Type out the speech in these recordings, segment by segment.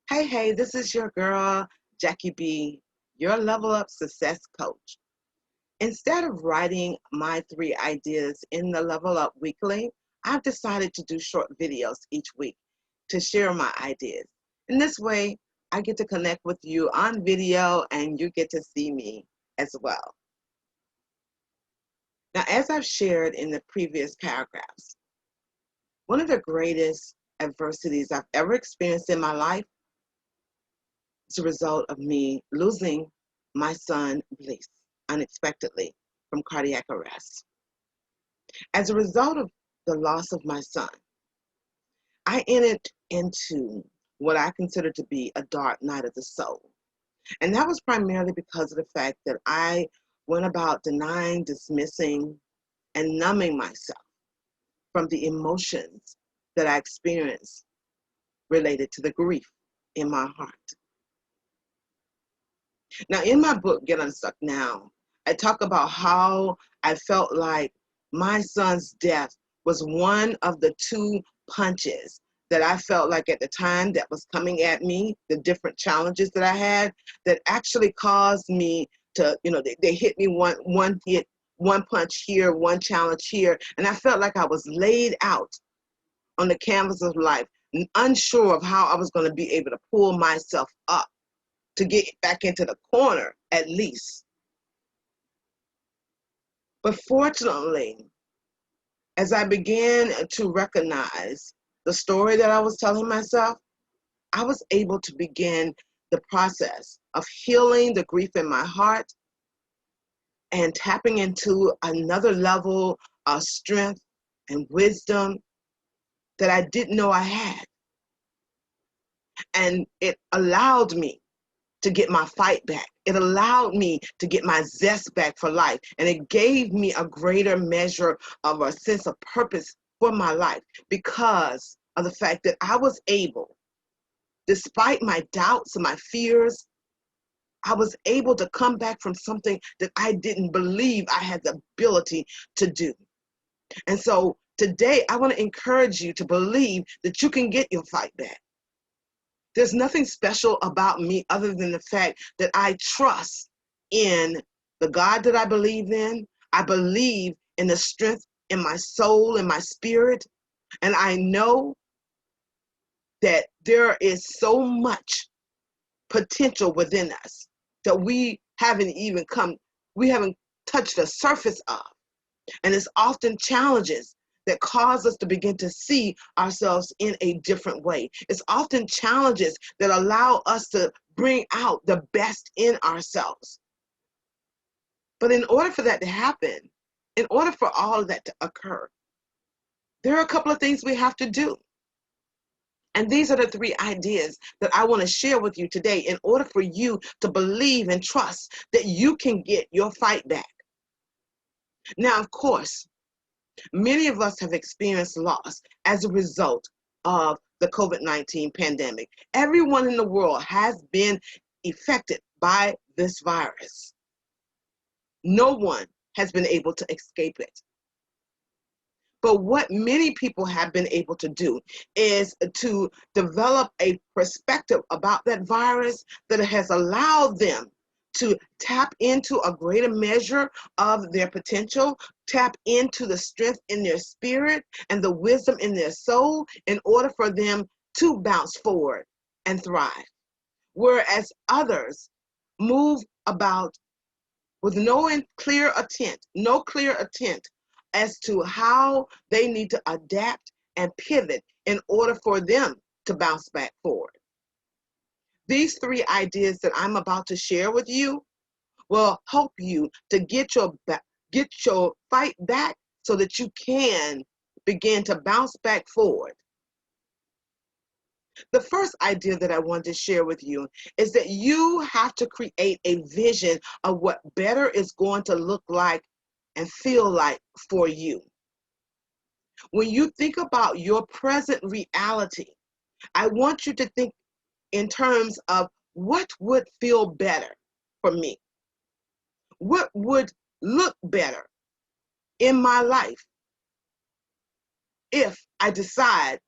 Hey, this is your girl, Jackie B, your Level Up Success Coach. Instead of writing my 3 ideas in the Level Up Weekly, I've decided to do short videos each week to share my ideas. In this way, I get to connect with you on video and you get to see me as well. Now, as I've shared in the previous paragraphs, one of the greatest adversities I've ever experienced in my life is a result of me losing my son, Blease, unexpectedly from cardiac arrest. As a result of the loss of my son, I entered into what I consider to be a dark night of the soul. And that was primarily because of the fact that I went about denying, dismissing, and numbing myself from the emotions that I experienced related to the grief in my heart. Now, in my book, Get Unstuck Now, I talk about how I felt like my son's death was one of the 2 punches that I felt like at the time that was coming at me, the different challenges that I had, that actually caused me to, they hit me one hit, 1 punch here, 1 challenge here, and I felt like I was laid out on the canvas of life, unsure of how I was going to be able to pull myself up to get back into the corner at least. But fortunately, as I began to recognize the story that I was telling myself, I was able to begin the process of healing the grief in my heart and tapping into another level of strength and wisdom that I didn't know I had. And it allowed me to get my fight back. It allowed me to get my zest back for life. And it gave me a greater measure of a sense of purpose for my life because of the fact that I was able, despite my doubts and my fears, I was able to come back from something that I didn't believe I had the ability to do. And so today I want to encourage you to believe that you can get your fight back. There's nothing special about me other than the fact that I trust in the God that I believe in. I believe in the strength in my soul and my spirit. And I know that there is so much potential within us that we haven't touched the surface of. And it's often challenges that cause us to begin to see ourselves in a different way. It's often challenges that allow us to bring out the best in ourselves. But in order for that to happen, in order for all of that to occur, there are a couple of things we have to do. And these are the 3 ideas that I want to share with you today in order for you to believe and trust that you can get your fight back. Now, of course, many of us have experienced loss as a result of the COVID-19 pandemic. Everyone in the world has been affected by this virus. No one has been able to escape it. But what many people have been able to do is to develop a perspective about that virus that has allowed them to tap into a greater measure of their potential, tap into the strength in their spirit and the wisdom in their soul in order for them to bounce forward and thrive. Whereas others move about with no clear intent as to how they need to adapt and pivot in order for them to bounce back forward. These 3 ideas that I'm about to share with you will help you to get your fight back so that you can begin to bounce back forward. The first idea that I want to share with you is that you have to create a vision of what better is going to look like and feel like for you. When you think about your present reality, I want you to think in terms of what would feel better for me. What would look better in my life if I decide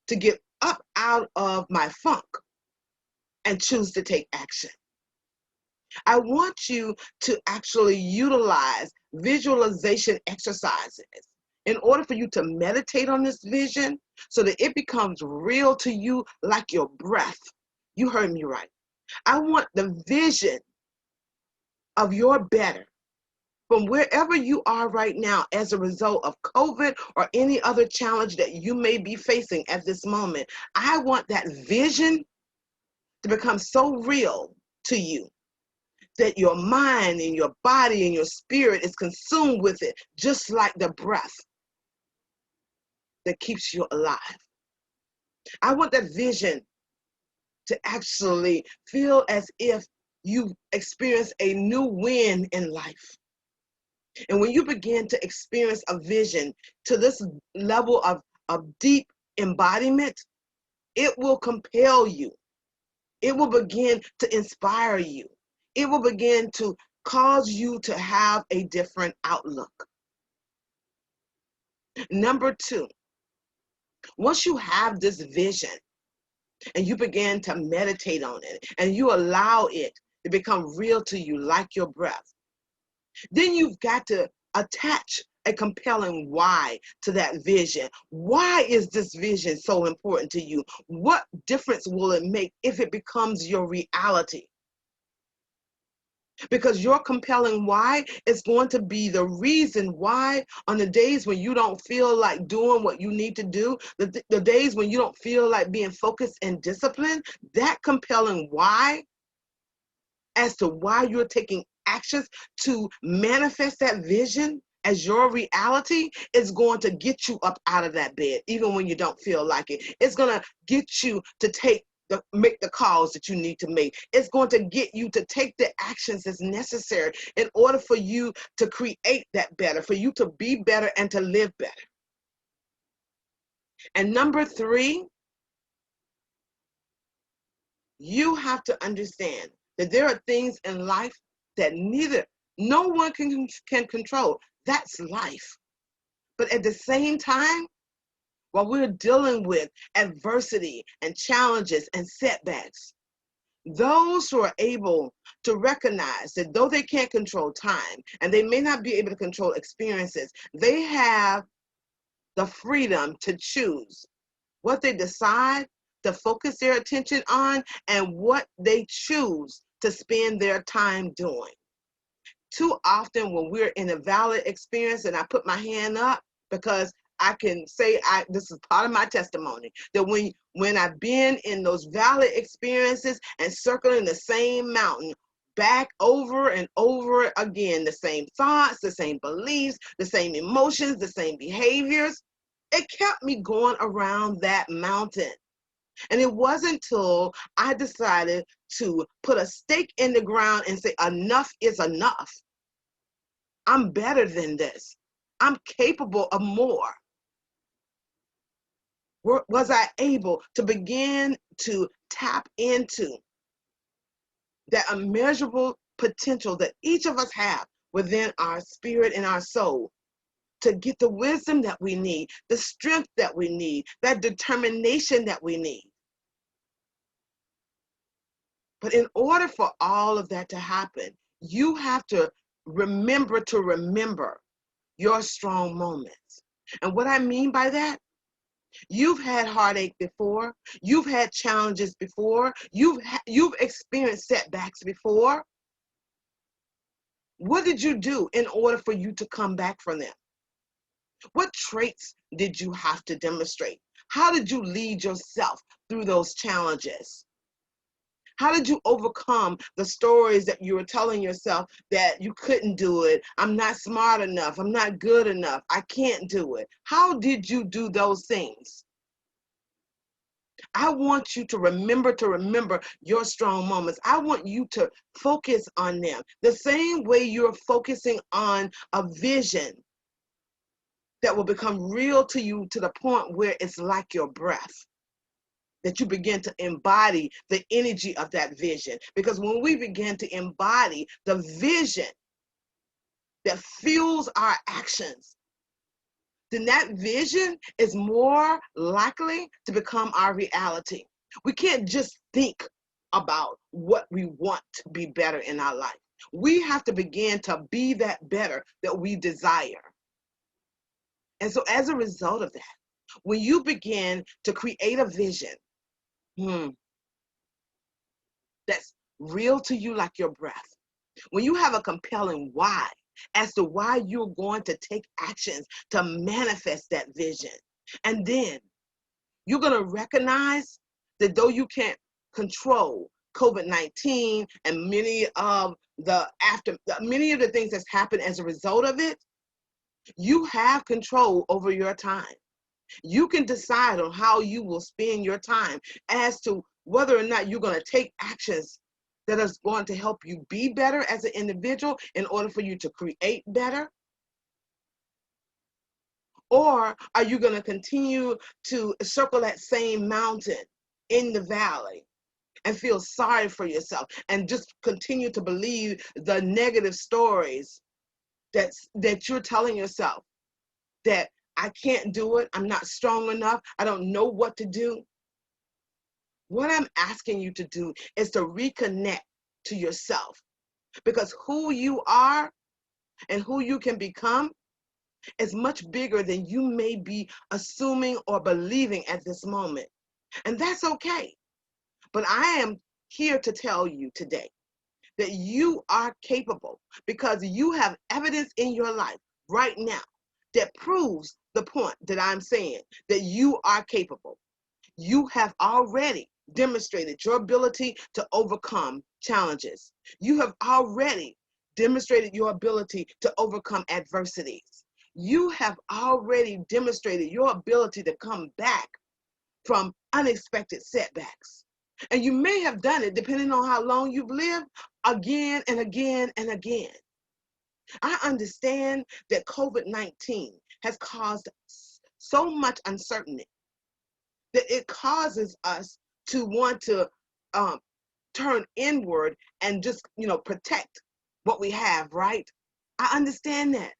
to get up out of my funk and choose to take action. I want you to actually utilize visualization exercises in order for you to meditate on this vision so that it becomes real to you like your breath. You heard me right. I want the vision of your better from wherever you are right now as a result of COVID or any other challenge that you may be facing at this moment. I want that vision to become so real to you that your mind and your body and your spirit is consumed with it, just like the breath that keeps you alive. I want that vision to actually feel as if you experience a new win in life. And when you begin to experience a vision to this level of deep embodiment, it will compel you. It will begin to inspire you. It will begin to cause you to have a different outlook. Number two, once you have this vision and you begin to meditate on it and you allow it to become real to you like your breath, then you've got to attach a compelling why to that vision. Why is this vision so important to you? What difference will it make if it becomes your reality? Because your compelling why is going to be the reason why on the days when you don't feel like doing what you need to do, the days when you don't feel like being focused and disciplined, that compelling why as to why you're taking actions to manifest that vision as your reality is going to get you up out of that bed, even when you don't feel like it. It's going to get you to make the calls that you need to make. It's going to get you to take the actions that's necessary in order for you to create that better, for you to be better and to live better. And number three, you have to understand that there are things in life that no one can control. That's life. But at the same time, while we're dealing with adversity and challenges and setbacks, those who are able to recognize that though they can't control time and they may not be able to control experiences, they have the freedom to choose what they decide to focus their attention on and what they choose to spend their time doing. Too often when we're in a valid experience, and I put my hand up because I can say this is part of my testimony, that when I've been in those valid experiences and circling the same mountain back over and over again, the same thoughts, the same beliefs, the same emotions, the same behaviors, it kept me going around that mountain. And it wasn't until I decided to put a stake in the ground and say, enough is enough. I'm better than this. I'm capable of more. Was I able to begin to tap into that immeasurable potential that each of us have within our spirit and our soul to get the wisdom that we need, the strength that we need, that determination that we need. But in order for all of that to happen, you have to remember your strong moments. And what I mean by that, you've had heartache before, you've had challenges before, you've experienced setbacks before. What did you do in order for you to come back from them? What traits did you have to demonstrate? How did you lead yourself through those challenges? How did you overcome the stories that you were telling yourself that you couldn't do it? I'm not smart enough. I'm not good enough. I can't do it. How did you do those things? I want you to remember your strong moments. I want you to focus on them. The same way you're focusing on a vision that will become real to you to the point where it's like your breath, that you begin to embody the energy of that vision. Because when we begin to embody the vision that fuels our actions, then that vision is more likely to become our reality. We can't just think about what we want to be better in our life. We have to begin to be that better that we desire. And so as a result of that, when you begin to create a vision that's real to you like your breath, when you have a compelling why as to why you're going to take actions to manifest that vision, and then you're going to recognize that though you can't control COVID-19 and many of the things that's happened as a result of it, you have control over your time. You can decide on how you will spend your time as to whether or not you're going to take actions that is going to help you be better as an individual in order for you to create better. Or are you going to continue to circle that same mountain in the valley and feel sorry for yourself and just continue to believe the negative stories that you're telling yourself, that I can't do it, I'm not strong enough, I don't know what to do? What I'm asking you to do is to reconnect to yourself, because who you are and who you can become is much bigger than you may be assuming or believing at this moment. And that's okay. But I am here to tell you today that you are capable, because you have evidence in your life right now that proves the point that I'm saying, that you are capable. You have already demonstrated your ability to overcome challenges. You have already demonstrated your ability to overcome adversities. You have already demonstrated your ability to come back from unexpected setbacks. And you may have done it, depending on how long you've lived, again and again and again. I understand that COVID-19 has caused so much uncertainty that it causes us to want to turn inward and just, protect what we have, right? I understand that.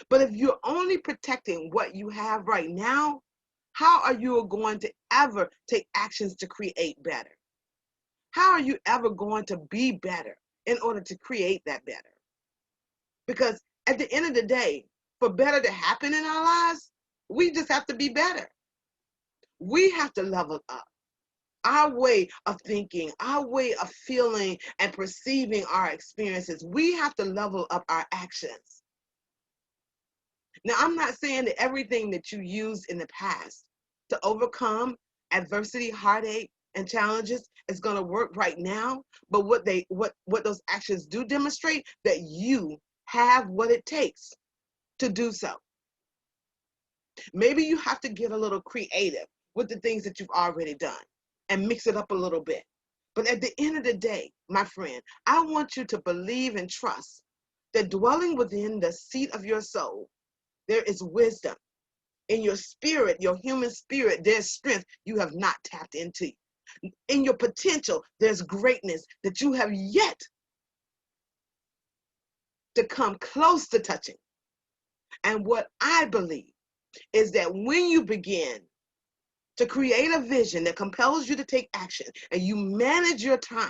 But if you're only protecting what you have right now, how are you going to ever take actions to create better? How are you ever going to be better in order to create that better? Because at the end of the day, for better to happen in our lives, we just have to be better. We have to level up our way of thinking, our way of feeling and perceiving our experiences. We have to level up our actions. Now, I'm not saying that everything that you used in the past to overcome adversity, heartache, and challenges is going to work right now, but what those actions do demonstrate, that you have what it takes to do so. Maybe you have to get a little creative with the things that you've already done and mix it up a little bit. But at the end of the day, my friend, I want you to believe and trust that dwelling within the seat of your soul, there is wisdom. In your spirit, your human spirit, there's strength you have not tapped into. In your potential, there's greatness that you have yet to come close to touching. And what I believe is that when you begin to create a vision that compels you to take action, and you manage your time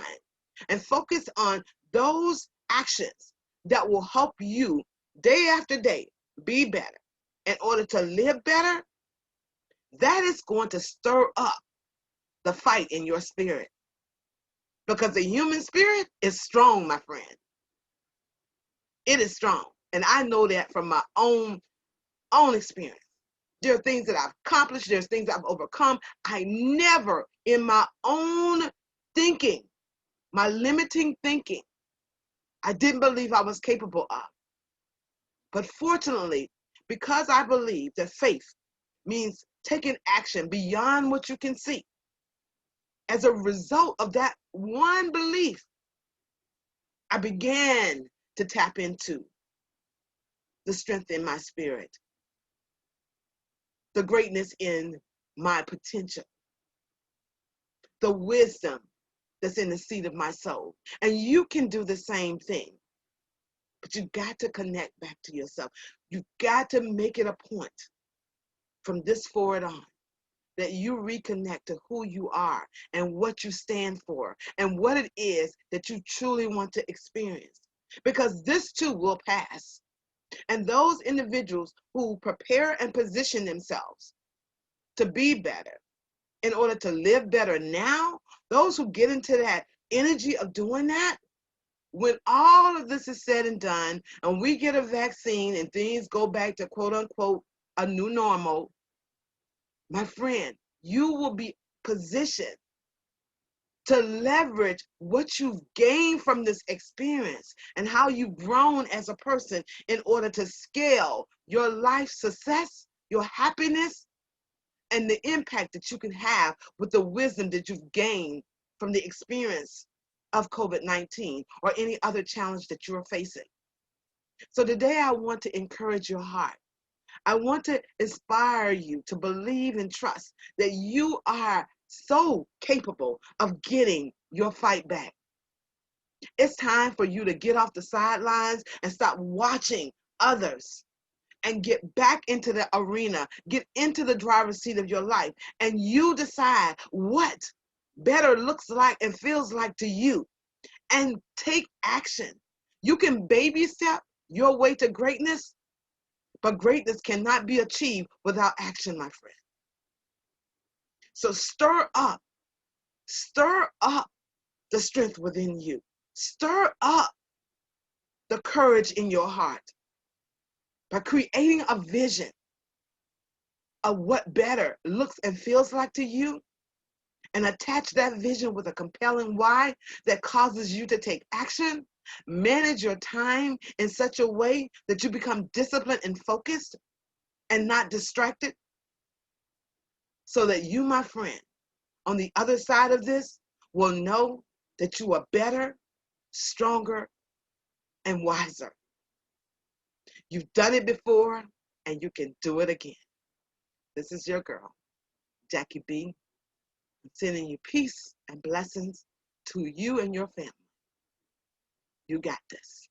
and focus on those actions that will help you day after day be better in order to live better, that is going to stir up the fight in your spirit. Because the human spirit is strong, my friend. It is strong. And I know that from my own experience. There are things that I've accomplished. There's things I've overcome. I never, in my own thinking, my limiting thinking, I didn't believe I was capable of. But fortunately, because I believe that faith means taking action beyond what you can see, as a result of that one belief, I began to tap into the strength in my spirit, the greatness in my potential, the wisdom that's in the seat of my soul. And you can do the same thing, but you got to connect back to yourself. You got to make it a point from this forward on that you reconnect to who you are and what you stand for and what it is that you truly want to experience. Because this too will pass. And those individuals who prepare and position themselves to be better in order to live better now, those who get into that energy of doing that, when all of this is said and done and we get a vaccine and things go back to quote unquote a new normal, my friend, you will be positioned to leverage what you've gained from this experience and how you've grown as a person in order to scale your life success, your happiness, and the impact that you can have with the wisdom that you've gained from the experience of COVID-19 or any other challenge that you're facing. So today I want to encourage your heart. I want to inspire you to believe and trust that you are so capable of getting your fight back. It's time for you to get off the sidelines and stop watching others and get back into the arena, get into the driver's seat of your life, and you decide what better looks like and feels like to you, and take action. You can baby step your way to greatness, but greatness cannot be achieved without action, my friend. So stir up the strength within you. Stir up the courage in your heart by creating a vision of what better looks and feels like to you, and attach that vision with a compelling why that causes you to take action. Manage your time in such a way that you become disciplined and focused and not distracted, so that you, my friend, on the other side of this will know that you are better, stronger, and wiser. You've done it before and you can do it again. This is your girl, Jackie B. I'm sending you peace and blessings to you and your family. You got this.